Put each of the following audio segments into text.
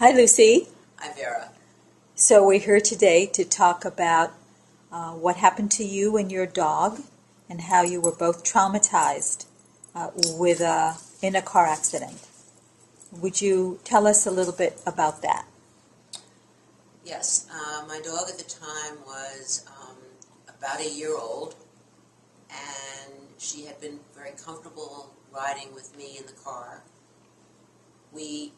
Hi, Lucy. Hi, Vera. So we're here today to talk about what happened to you and your dog and how you were both traumatized with in a car accident. Would you tell us a little bit about that? Yes, my dog at the time was about a year old, and she had been very comfortable riding with me in the car. We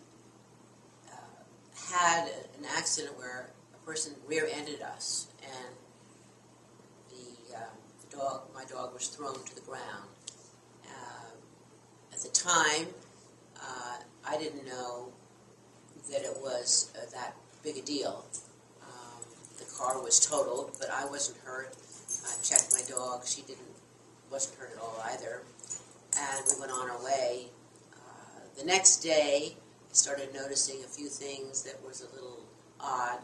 had an accident where a person rear-ended us, and my dog was thrown to the ground. At the time, I didn't know that it was that big a deal. The car was totaled, but I wasn't hurt. I checked my dog; wasn't hurt at all either, and we went on our way. The next day, I started noticing a few things that was a little odd.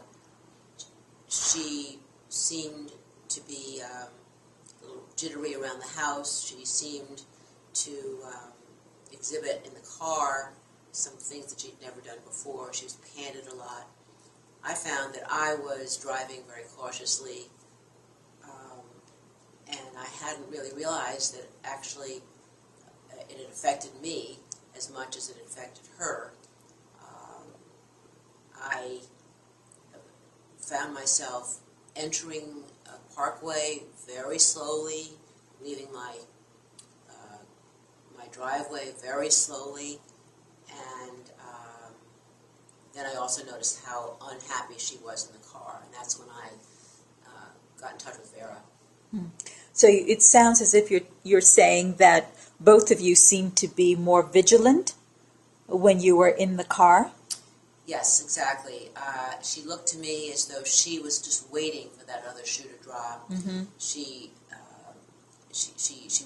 She seemed to be a little jittery around the house. She seemed to exhibit in the car some things that she'd never done before. She was panted a lot. I found that I was driving very cautiously, and I hadn't really realized that actually it had affected me as much as it affected her. I found myself entering a parkway very slowly, leaving my driveway very slowly, and then I also noticed how unhappy she was in the car, and that's when I got in touch with Vera. So it sounds as if you're saying that both of you seemed to be more vigilant when you were in the car. Yes, exactly. She looked to me as though she was just waiting for that other shoe to drop. Mm-hmm. She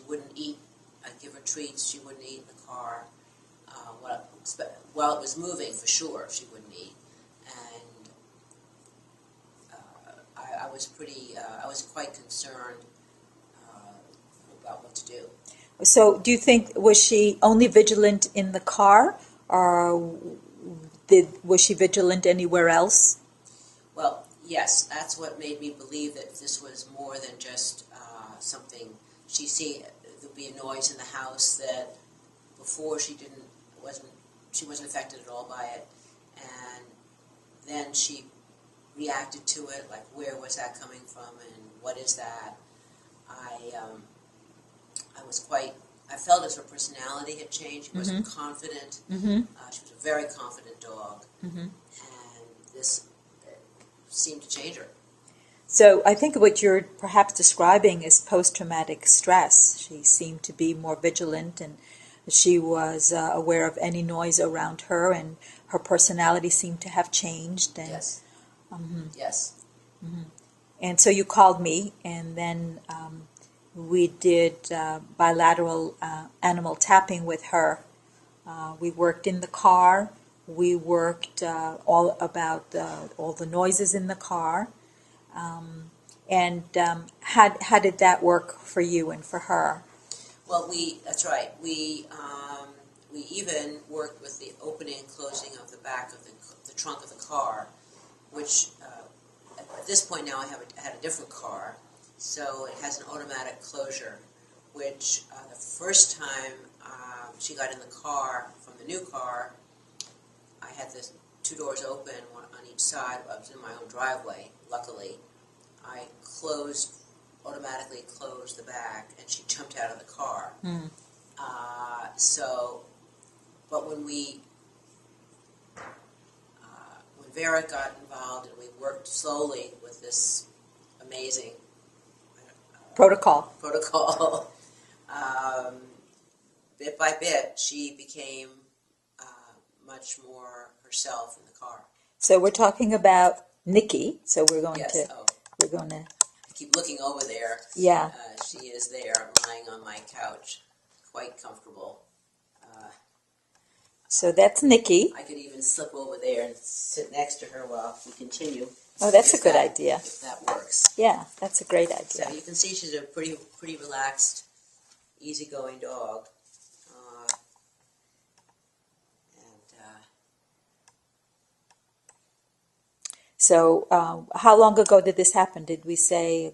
wouldn't eat. I'd give her treats. She wouldn't eat in the car. While it was moving, for sure, she wouldn't eat. And I was quite concerned about what to do. So do you think, was she only vigilant in the car, or was she vigilant anywhere else? Well, yes, that's what made me believe that this was more than just something. There'd be a noise in the house that before she wasn't affected at all by it, and then she reacted to it, like, where was that coming from and what is that? I felt as her personality had changed. She wasn't confident. Mm-hmm. She was a very confident dog, Mm-hmm. and this seemed to change her. So I think what you're perhaps describing is post-traumatic stress. She seemed to be more vigilant, and she was aware of any noise around her, and her personality seemed to have changed. And, Yes. Yes. Mm-hmm. And so you called me, and then we did bilateral animal tapping with her. We worked in the car. We worked all about all the noises in the car. How did that work for you and for her? Well, that's right. We even worked with the opening and closing of the back of the trunk of the car, which at this point now I had a different car, so it has an automatic closure, which the first time she got in the car from the new car, I had the two doors open, one on each side. I was in my own driveway, luckily. I automatically closed the back, and she jumped out of the car. Mm. But when Vera got involved and we worked slowly with this amazing Protocol. Bit by bit, she became much more herself in the car. So we're talking about Niki. So we're going Yes. to. We're going to. I keep looking over there. Yeah. She is there, lying on my couch, quite comfortable. So that's Niki. I could even slip over there and sit next to her while we continue. Oh, that's a good idea. If that works. Yeah, that's a great idea. So you can see she's a pretty relaxed, easygoing dog. So how long ago did this happen? Did we say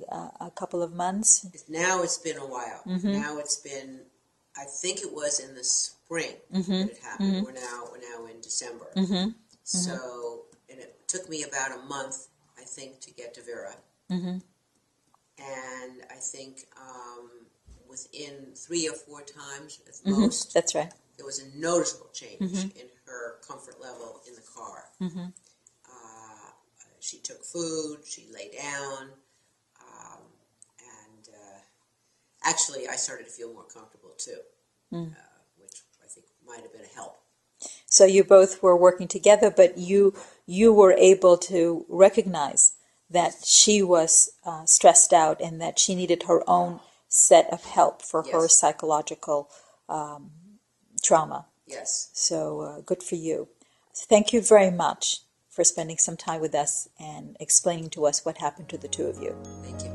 a couple of months? Now it's been a while. Now it's been, I think it was in the spring that it happened. We're now in December. So, and it took me about a month, I think, to get to Vera. And I think within 3 or 4 times at most, That's right. there was a noticeable change in her comfort level in the car. She took food, she lay down, and actually I started to feel more comfortable too, which I think might have been a help. So you both were working together, but you were able to recognize that she was stressed out and that she needed her own set of help for her psychological trauma. Yes. So good for you. Thank you very much for spending some time with us and explaining to us what happened to the two of you. Thank you.